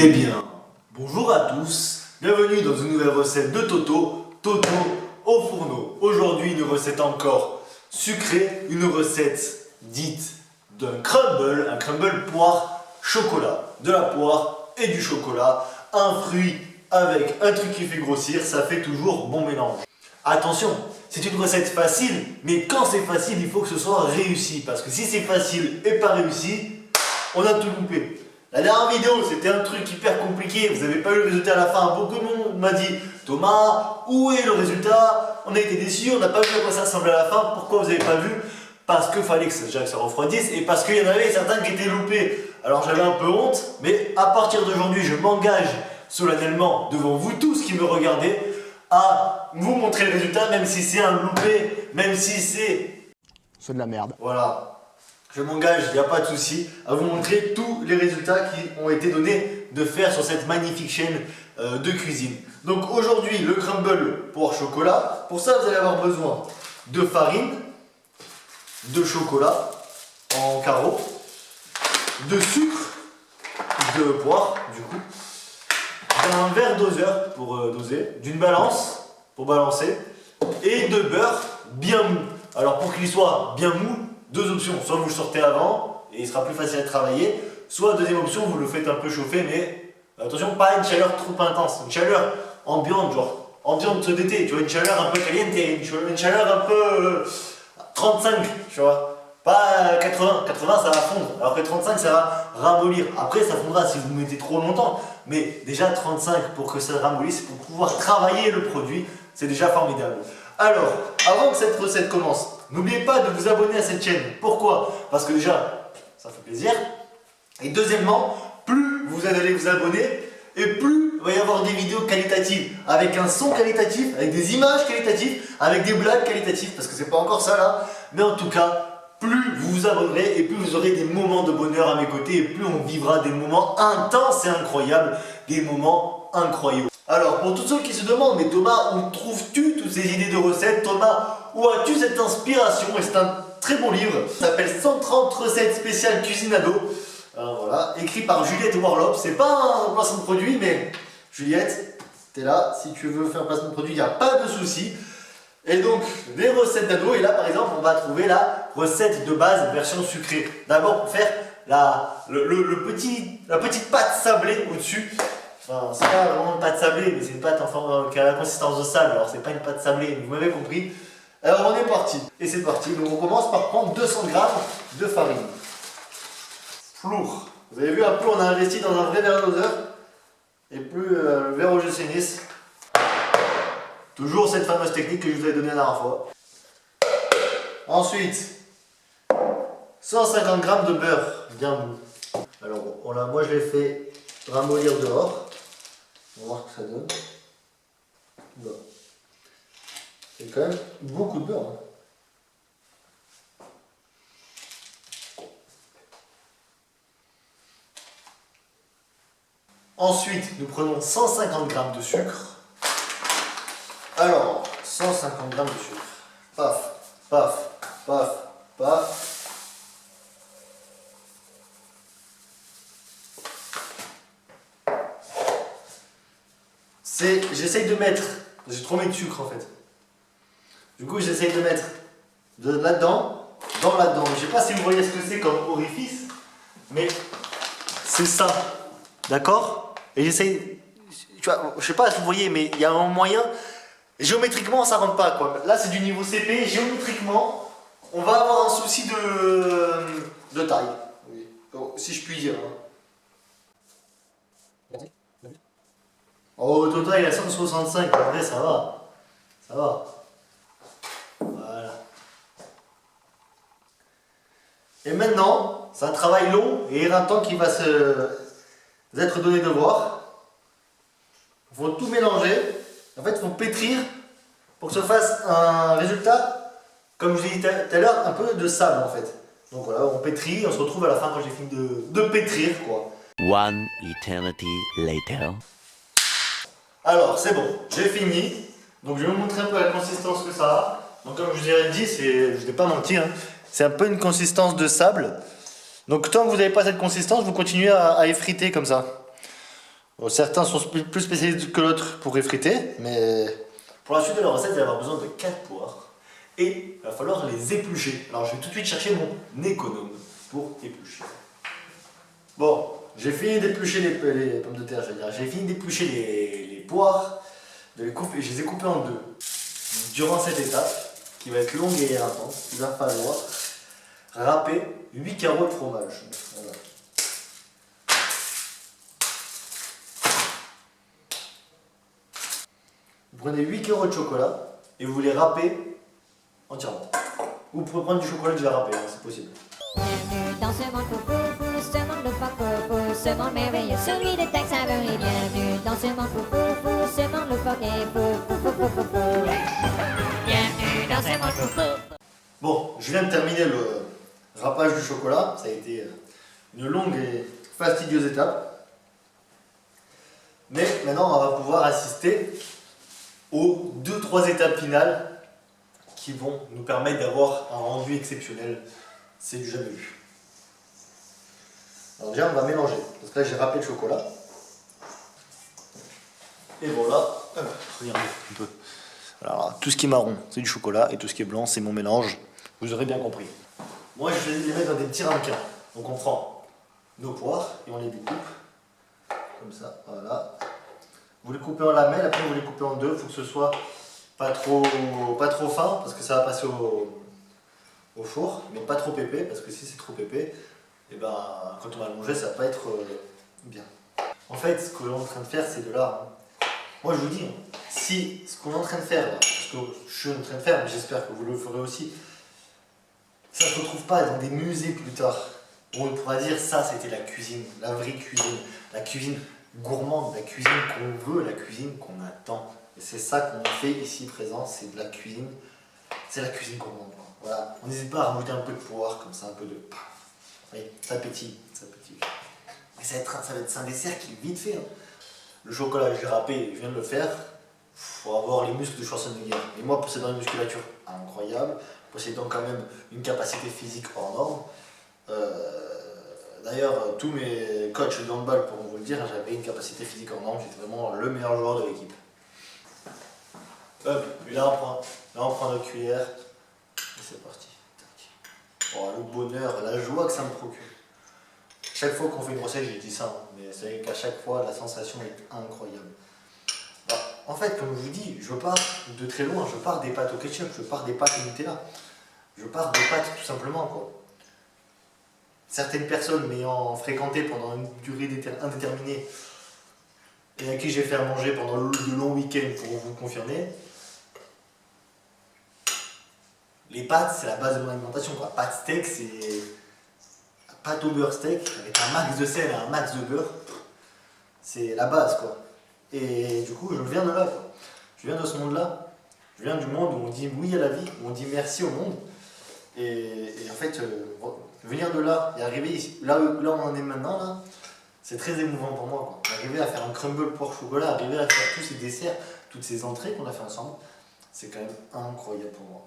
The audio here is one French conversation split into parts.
Eh bien, bonjour à tous, bienvenue dans une nouvelle recette de Toto au fourneau. Aujourd'hui, une recette encore sucrée, une recette dite d'un crumble, un crumble poire chocolat. De la poire et du chocolat, un fruit avec un truc qui fait grossir, ça fait toujours bon mélange. Attention, c'est une recette facile, mais quand c'est facile, il faut que ce soit réussi. Parce que si c'est facile et pas réussi, on a tout loupé. La dernière vidéo, c'était un truc hyper compliqué, vous n'avez pas eu le résultat à la fin. Beaucoup de monde m'a dit, Thomas, où est le résultat? On a été déçus, on n'a pas vu à quoi ça ressemblait à la fin. Pourquoi vous n'avez pas vu? Parce qu'il fallait que ça refroidisse et parce qu'il y en avait certains qui étaient loupés. Alors j'avais un peu honte, mais à partir d'aujourd'hui, je m'engage solennellement devant vous tous qui me regardez à vous montrer le résultat, même si c'est un loupé, même si c'est de la merde. Voilà. Je m'engage, il n'y a pas de souci, à vous montrer tous les résultats qui ont été donnés de faire sur cette magnifique chaîne de cuisine. Donc aujourd'hui, le crumble poire chocolat. Pour ça, vous allez avoir besoin de farine, de chocolat en carreaux, de sucre, de poire du coup, d'un verre doseur pour doser, d'une balance pour balancer et de beurre bien mou. Alors pour qu'il soit bien mou, deux options, soit vous le sortez avant et il sera plus facile à travailler, soit deuxième option, vous le faites un peu chauffer, mais attention, pas une chaleur trop intense, une chaleur ambiante, genre ambiante d'été, tu vois, une chaleur un peu caliente, une chaleur un peu 35, tu vois, pas 80, 80 ça va fondre, alors que 35 ça va ramollir, après ça fondra si vous mettez trop longtemps, mais déjà 35 pour que ça ramollisse, pour pouvoir travailler le produit, c'est déjà formidable. Alors, avant que cette recette commence, n'oubliez pas de vous abonner à cette chaîne. Pourquoi? Parce que déjà, ça fait plaisir. Et deuxièmement, plus vous allez vous abonner, et plus il va y avoir des vidéos qualitatives, avec un son qualitatif, avec des images qualitatives, avec des blagues qualitatives, parce que c'est pas encore ça là. Mais en tout cas, plus vous vous abonnerez, et plus vous aurez des moments de bonheur à mes côtés, et plus on vivra des moments intenses et incroyables, des moments incroyables. Alors, pour tous ceux qui se demandent, mais Thomas, où trouves-tu toutes ces idées de recettes? Thomas, où as-tu cette inspiration? Et c'est un très bon livre, ça s'appelle 130 recettes spéciales cuisine ado. Voilà, écrit par Juliette Warlop. C'est pas un placement de produit, mais Juliette, t'es là, si tu veux faire un placement de produit, il n'y a pas de souci. Et donc, des recettes d'ado, et là par exemple, on va trouver la recette de base version sucrée. D'abord, pour faire la petite pâte sablée au-dessus. Enfin, c'est pas vraiment une pâte sablée, mais c'est une pâte qui a la consistance de sable, alors c'est pas une pâte sablée, vous m'avez compris. Alors on est parti, et c'est parti, donc on commence par prendre 200 g de farine. Flour, vous avez vu un peu, on a investi dans un vrai verre doseur, et plus le verre au GC-Nice. Toujours cette fameuse technique que je vous ai donnée la dernière fois. Ensuite, 150 g de beurre, bien mou. Alors bon, moi je l'ai fait ramollir dehors. On va voir ce que ça donne. Bon. C'est quand même beaucoup de beurre. Ensuite, nous prenons 150 g de sucre. Alors, 150 g de sucre. Paf, paf, paf, paf. J'essaye de mettre, j'ai trop mis de sucre en fait. Du coup, j'essaye de mettre de là-dedans, dans là-dedans. Je sais pas si vous voyez ce que c'est comme orifice, mais c'est ça. D'accord? Et j'essaye, tu vois, je sais pas si vous voyez, mais il y a un moyen. Géométriquement, ça rentre pas quoi. Là, c'est du niveau CP. Géométriquement, on va avoir un souci de taille. Oui. Donc, si je puis dire. Oh, au total, il a 165, en vrai, ça va. Ça va. Voilà. Et maintenant, c'est un travail long et éreintant qui va vous être donné de voir. Il faut tout mélanger. En fait, il faut pétrir pour que ça fasse un résultat, comme je l'ai dit tout à l'heure, un peu de sable en fait. Donc voilà, on pétrit, on se retrouve à la fin quand j'ai fini de pétrir, quoi. One eternity later. Alors, c'est bon, j'ai fini. Donc, je vais vous montrer un peu la consistance que ça a. Donc, comme je vous ai dit, je ne vais pas mentir, hein, c'est un peu une consistance de sable. Donc, tant que vous n'avez pas cette consistance, vous continuez à effriter comme ça. Bon, certains sont plus spécialisés que l'autre pour effriter, mais pour la suite de la recette, vous allez avoir besoin de 4 poires et il va falloir les éplucher. Alors je vais tout de suite chercher mon économe pour éplucher. Bon, j'ai fini d'éplucher les pommes de terre, je veux dire. J'ai fini d'éplucher les poires, de les couper, je les ai coupées en deux. Durant cette étape, qui va être longue et intense, il va falloir râper 8 carreaux de fromage. Voilà. Vous prenez 8 carreaux de chocolat et vous les râpez entièrement. Vous pouvez prendre du chocolat déjà râpé, hein, c'est possible. Bienvenue dans ce monde fou, ce monde de fou, ce monde merveilleux, celui de Tex Avery. Bienvenue dans ce monde fou, ce monde loufoque et fou. Bienvenue dans ce monde fou. Bon, je viens de terminer le râpage du chocolat. Ça a été une longue et fastidieuse étape. Mais maintenant, on va pouvoir assister aux 2-3 étapes finales qui vont nous permettre d'avoir un rendu exceptionnel. C'est du jamais vu. Alors déjà, on va mélanger. Parce que là, j'ai râpé le chocolat. Et voilà. Regardez un peu. Alors, tout ce qui est marron, c'est du chocolat. Et tout ce qui est blanc, c'est mon mélange. Vous aurez bien compris. Moi, je vais les mettre dans des petits ramequins. Donc, on prend nos poires et on les découpe. Comme ça, voilà. Vous les coupez en lamelles, après vous les coupez en deux. Il faut que ce soit pas trop fin, parce que ça va passer au four, mais pas trop épais, parce que si c'est trop épais, et ben, quand on va le manger, ça va pas être bien. En fait, ce que l'on est en train de faire, c'est de l'art. Moi, je vous dis, si ce qu'on est en train de faire, là, parce que je suis en train de faire, mais j'espère que vous le ferez aussi, ça ne se retrouve pas dans des musées plus tard, où on pourra dire ça, c'était la cuisine, la vraie cuisine, la cuisine gourmande, la cuisine qu'on veut, la cuisine qu'on attend. Et c'est ça qu'on fait ici présent, c'est de la cuisine, c'est la cuisine gourmande. Voilà, on n'hésite pas à rajouter un peu de poire, comme ça, un peu de... Oui, ça pétille, ça pétille. Mais ça va être un dessert qui est vite fait. Hein. Le chocolat, j'ai râpé, je viens de le faire. Faut avoir les muscles de Schwarzenegger. Et moi, possédant une musculature incroyable, possédant quand même une capacité physique hors norme. D'ailleurs, tous mes coachs de handball pourront vous le dire, j'avais une capacité physique hors norme, j'étais vraiment le meilleur joueur de l'équipe. Hop, et là on prend notre cuillère. Et c'est parti. Oh, le bonheur, la joie que ça me procure. Chaque fois qu'on fait une recette, j'ai dit ça, hein, mais c'est qu'à chaque fois, la sensation est incroyable. Alors, en fait, comme je vous dis, je pars de très loin, je pars des pâtes au ketchup, je pars des pâtes au Nutella. Je pars des pâtes tout simplement, quoi. Certaines personnes m'ayant fréquenté pendant une durée indéterminée et à qui j'ai fait à manger pendant de longs week-ends pour vous confirmer, les pâtes, c'est la base de mon alimentation, quoi. Pâtes steak, c'est pâte au beurre steak avec un max de sel et un max de beurre. C'est la base, quoi. Et du coup, je viens de là, quoi. Je viens de ce monde-là. Je viens du monde où on dit oui à la vie, où on dit merci au monde. Et en fait, venir de là et arriver ici, là où on en est maintenant, là, c'est très émouvant pour moi, quoi. Arriver à faire un crumble porc chocolat, arriver à faire tous ces desserts, toutes ces entrées qu'on a fait ensemble, c'est quand même incroyable pour moi.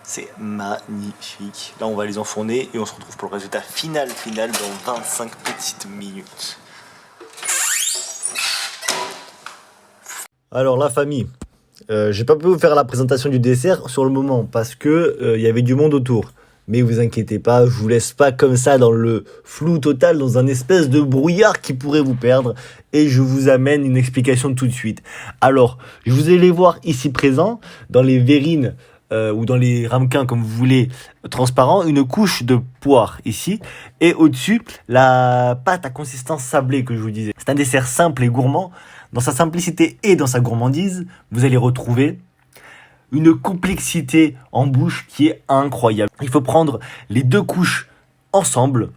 C'est magnifique. Là, on va les enfourner et on se retrouve pour le résultat final dans 25 petites minutes. Alors, la famille, j'ai pas pu vous faire la présentation du dessert sur le moment parce que y avait du monde autour. Mais vous inquiétez pas, je vous laisse pas comme ça dans le flou total, dans un espèce de brouillard qui pourrait vous perdre. Et je vous amène une explication tout de suite. Alors, je vous allez voir ici présent, dans les verrines ou dans les ramequins, comme vous voulez, transparents, une couche de poire ici. Et au-dessus, la pâte à consistance sablée que je vous disais. C'est un dessert simple et gourmand. Dans sa simplicité et dans sa gourmandise, vous allez retrouver une complexité en bouche qui est incroyable. Il faut prendre les deux couches ensemble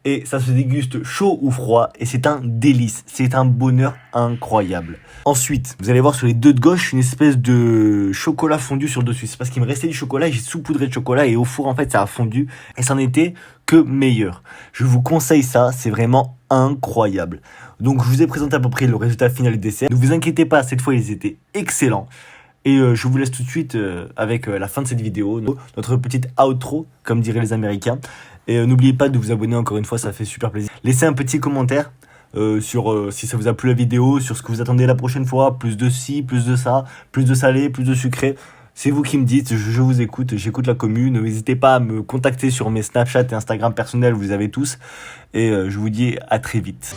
et ça se déguste chaud ou froid et c'est un délice, c'est un bonheur incroyable. Ensuite, vous allez voir sur les deux de gauche une espèce de chocolat fondu sur le dessus. C'est parce qu'il me restait du chocolat et j'ai saupoudré de chocolat et au four en fait ça a fondu et ça n'était que meilleur. Je vous conseille ça, c'est vraiment incroyable. Donc je vous ai présenté à peu près le résultat final du dessert. Ne vous inquiétez pas, cette fois ils étaient excellents. Et je vous laisse tout de suite avec la fin de cette vidéo, notre petite outro, comme diraient les Américains. Et n'oubliez pas de vous abonner encore une fois, ça fait super plaisir. Laissez un petit commentaire sur si ça vous a plu la vidéo, sur ce que vous attendez la prochaine fois, plus de ci, plus de ça, plus de salé, plus de sucré. C'est vous qui me dites, je vous écoute, j'écoute la commune. N'hésitez pas à me contacter sur mes Snapchat et Instagram personnels, vous avez tous. Et je vous dis à très vite.